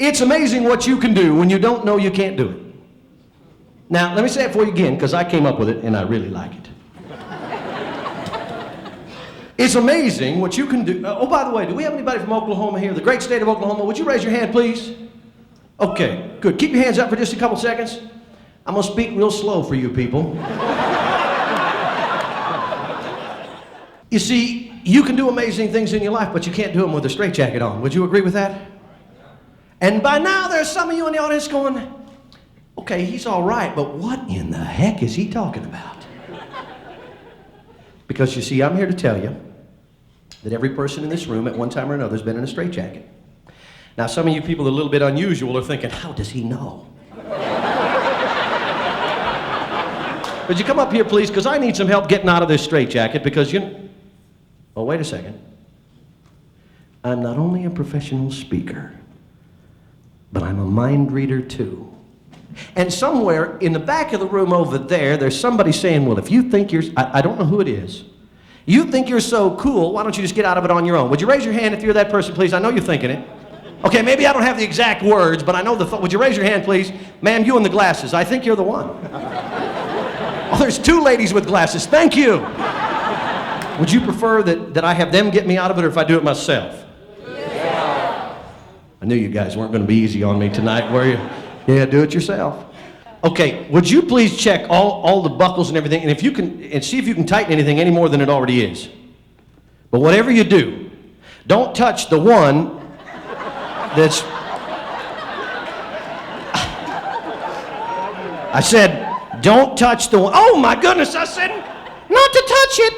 It's amazing what you can do when you don't know you can't do it. Now, let me say it for you again, because I came up with it and I really like it. It's amazing what you can do. Oh, by the way, do we have anybody from Oklahoma here? The great state of Oklahoma. Would you raise your hand, please? Okay, good. Keep your hands up for just a couple seconds. I'm going to speak real slow for you people. You see, you can do amazing things in your life, but you can't do them with a straitjacket on. Would you agree with that? And by now, there's some of you in the audience going, okay, he's all right, but what in the heck is he talking about? Because you see, I'm here to tell you that every person in this room at one time or another has been in a straitjacket. Now, some of you people are a little bit unusual are thinking, how does he know? Would you come up here, please? Because I need some help getting out of this straitjacket because oh, wait a second. I'm not only a professional speaker, but I'm a mind reader too. And somewhere in the back of the room over there, there's somebody saying, well, if you think you're, I don't know who it is. You think you're so cool, why don't you just get out of it on your own? Would you raise your hand if you're that person, please? I know you're thinking it. Okay, maybe I don't have the exact words, but I know the thought. Would you raise your hand, please? Ma'am, you in the glasses. I think you're the one. Oh, there's two ladies with glasses. Thank you. Would you prefer that I have them get me out of it or if I do it myself? Yeah. I knew you guys weren't going to be easy on me tonight, were you? Yeah, do it yourself. Okay, would you please check all the buckles and everything, and if you can, and see if you can tighten anything any more than it already is. But whatever you do, don't touch the one that's... I said, don't touch the one. Oh my goodness, I said, not to touch it.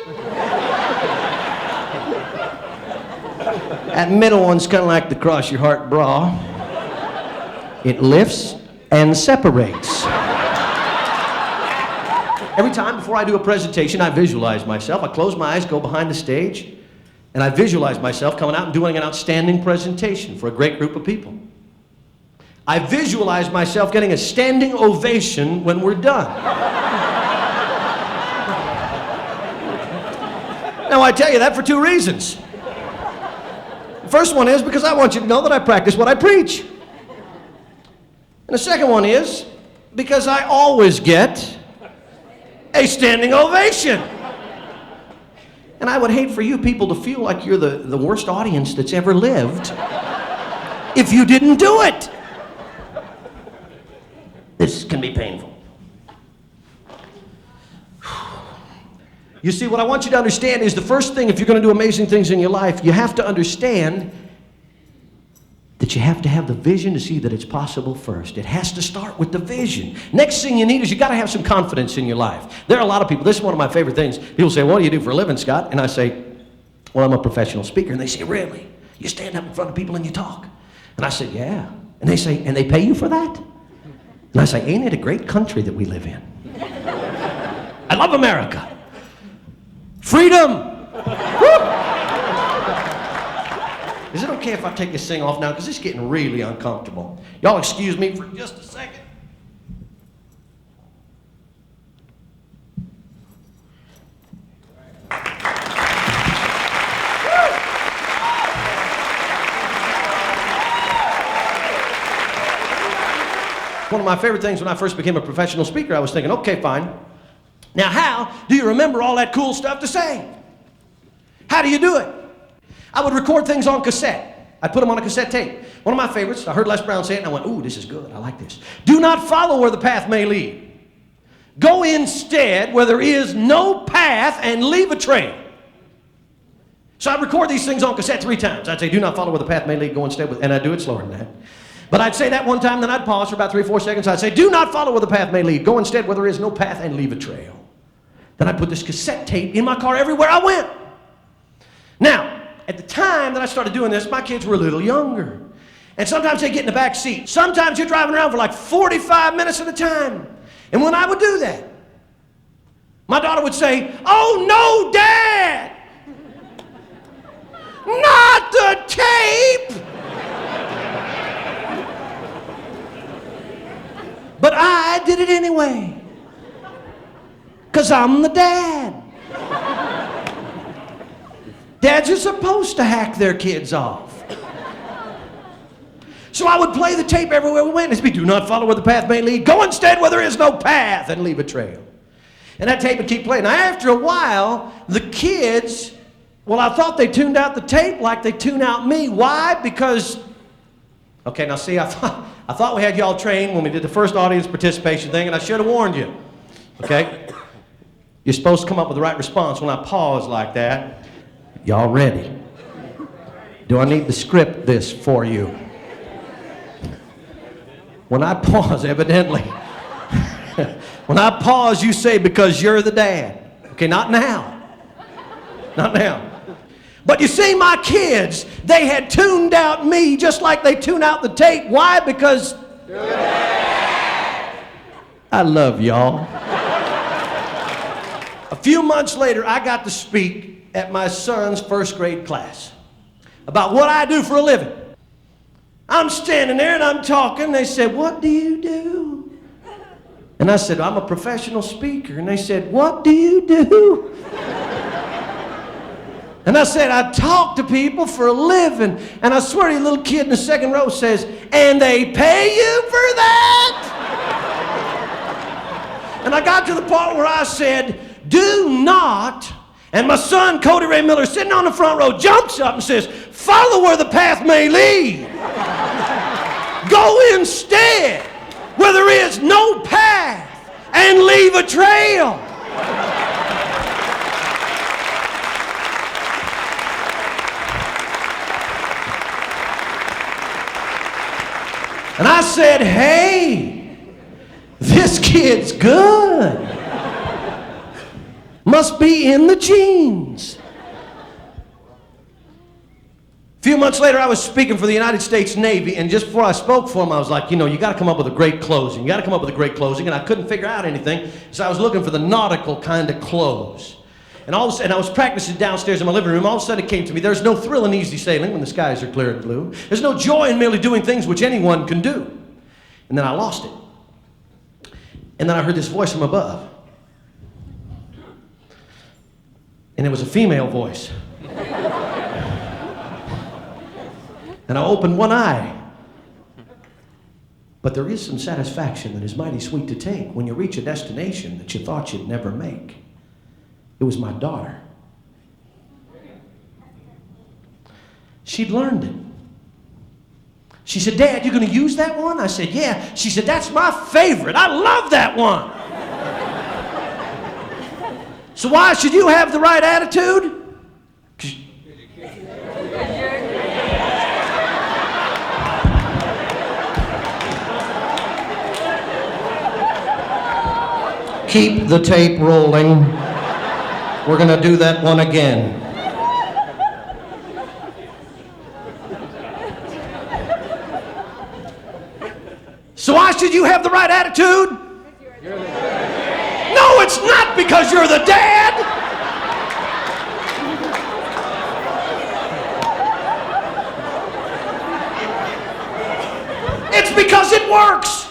That middle one's kind of like the cross your heart bra. It lifts and separates. Every time before I do a presentation, I visualize myself. I close my eyes, go behind the stage, and I visualize myself coming out and doing an outstanding presentation for a great group of people. I visualize myself getting a standing ovation when we're done. Now, I tell you that for two reasons. The first one is because I want you to know that I practice what I preach. And the second one is because I always get a standing ovation. And I would hate for you people to feel like you're the worst audience that's ever lived if you didn't do it. This can be painful. You see, what I want you to understand is the first thing, if you're going to do amazing things in your life, you have to understand that you have to have the vision to see that it's possible first. It has to start with the vision. Next thing you need is you got to have some confidence in your life. There are a lot of people, this is one of my favorite things. People say, what do you do for a living, Scott? And I say, well, I'm a professional speaker. And they say, really? You stand up in front of people and you talk? And I said, yeah. And they say, and they pay you for that? And I say, ain't it a great country that we live in? I love America. Freedom! Is it okay if I take this thing off now? Because it's getting really uncomfortable. Y'all excuse me for just a second. One of my favorite things when I first became a professional speaker, I was thinking, okay, fine. Now, how do you remember all that cool stuff to say? How do you do it? I would record things on cassette. I'd put them on a cassette tape. One of my favorites, I heard Les Brown say it, and I went, ooh, this is good. I like this. Do not follow where the path may lead. Go instead where there is no path and leave a trail. So I'd record these things on cassette 3 times. I'd say, do not follow where the path may lead. Go instead, and I'd do it slower than that. But I'd say that one time, then I'd pause for about 3 or 4 seconds. I'd say, do not follow where the path may lead. Go instead where there is no path and leave a trail. Then I'd put this cassette tape in my car everywhere I went. Now, at the time that I started doing this, my kids were a little younger. And sometimes they get in the back seat. Sometimes you're driving around for like 45 minutes at a time. And when I would do that, my daughter would say, oh no, Dad! Not the tape! But I did it anyway. Because I'm the dad. Dads are supposed to hack their kids off. So I would play the tape everywhere we went. It'd be, do not follow where the path may lead. Go instead where there is no path and leave a trail. And that tape would keep playing. Now, after a while, the kids, well, I thought they tuned out the tape like they tune out me. Why? Because, okay, now see, I thought we had y'all trained when we did the first audience participation thing, and I should have warned you. Okay? You're supposed to come up with the right response when I pause like that. Y'all ready? Do I need to script this for you? When I pause, evidently, when I pause, you say, because you're the dad. Okay, not now. Not now. But you see, my kids, they had tuned out me just like they tune out the tape. Why? Because I love y'all. A few months later, I got to speak at my son's first grade class about what I do for a living. I'm standing there and I'm talking. They said, what do you do? And I said, I'm a professional speaker. And they said, what do you do? And I said, I talk to people for a living. And I swear to you, a little kid in the second row says, and they pay you for that? And I got to the part where I said, do not. And my son, Cody Ray Miller, sitting on the front row, jumps up and says, follow where the path may lead. Go instead where there is no path and leave a trail. And I said, hey, this kid's good. Must be in the genes. A few months later, I was speaking for the United States Navy, and just before I spoke for them, I was like, you know, you got to come up with a great closing. You got to come up with a great closing, and I couldn't figure out anything, so I was looking for the nautical kind of close. And all of a sudden, I was practicing downstairs in my living room. All of a sudden, it came to me, there's no thrill in easy sailing when the skies are clear and blue. There's no joy in merely doing things which anyone can do. And then I lost it. And then I heard this voice from above. And it was a female voice. And I opened one eye. But there is some satisfaction that is mighty sweet to take when you reach a destination that you thought you'd never make. It was my daughter. She'd learned it. She said, Dad, you going to use that one? I said, yeah. She said, that's my favorite. I love that one. So why should you have the right attitude? Keep the tape rolling. We're going to do that one again. So why should you have the right attitude? No, it's not because you're the dad. It's because it works.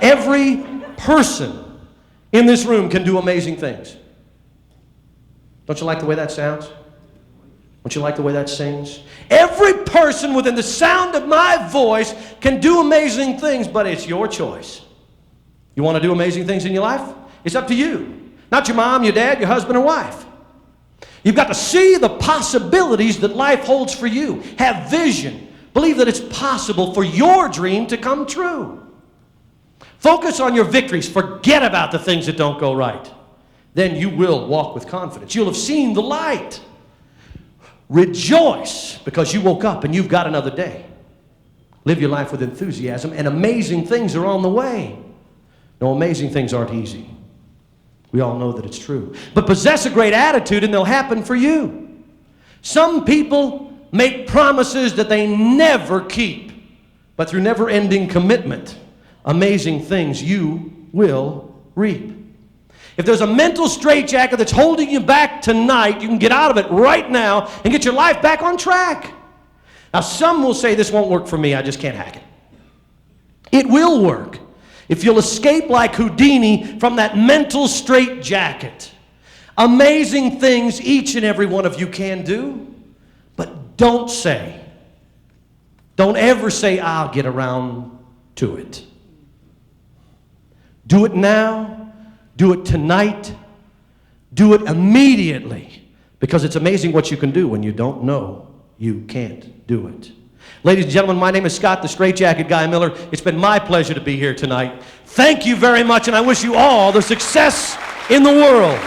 Every person in this room can do amazing things. Don't you like the way that sounds? Don't you like the way that sings? Every person within the sound of my voice can do amazing things, but it's your choice. You want to do amazing things in your life? It's up to you. Not your mom, your dad, your husband, or wife. You've got to see the possibilities that life holds for you. Have vision. Believe that it's possible for your dream to come true. Focus on your victories. Forget about the things that don't go right. Then you will walk with confidence. You'll have seen the light. Rejoice because you woke up and you've got another day. Live your life with enthusiasm, and amazing things are on the way. No, amazing things aren't easy. We all know that it's true. But possess a great attitude and they'll happen for you. Some people make promises that they never keep, but through never-ending commitment, amazing things you will reap. If there's a mental straitjacket that's holding you back tonight, you can get out of it right now and get your life back on track. Now, some will say, this won't work for me, I just can't hack it. It will work if you'll escape like Houdini from that mental straitjacket. Amazing things each and every one of you can do, but Don't ever say, I'll get around to it. Do it now. Do it tonight. Do it immediately. Because it's amazing what you can do when you don't know you can't do it. Ladies and gentlemen, my name is Scott the Straight Jacket Guy Miller. It's been my pleasure to be here tonight. Thank you very much, and I wish you all the success in the world.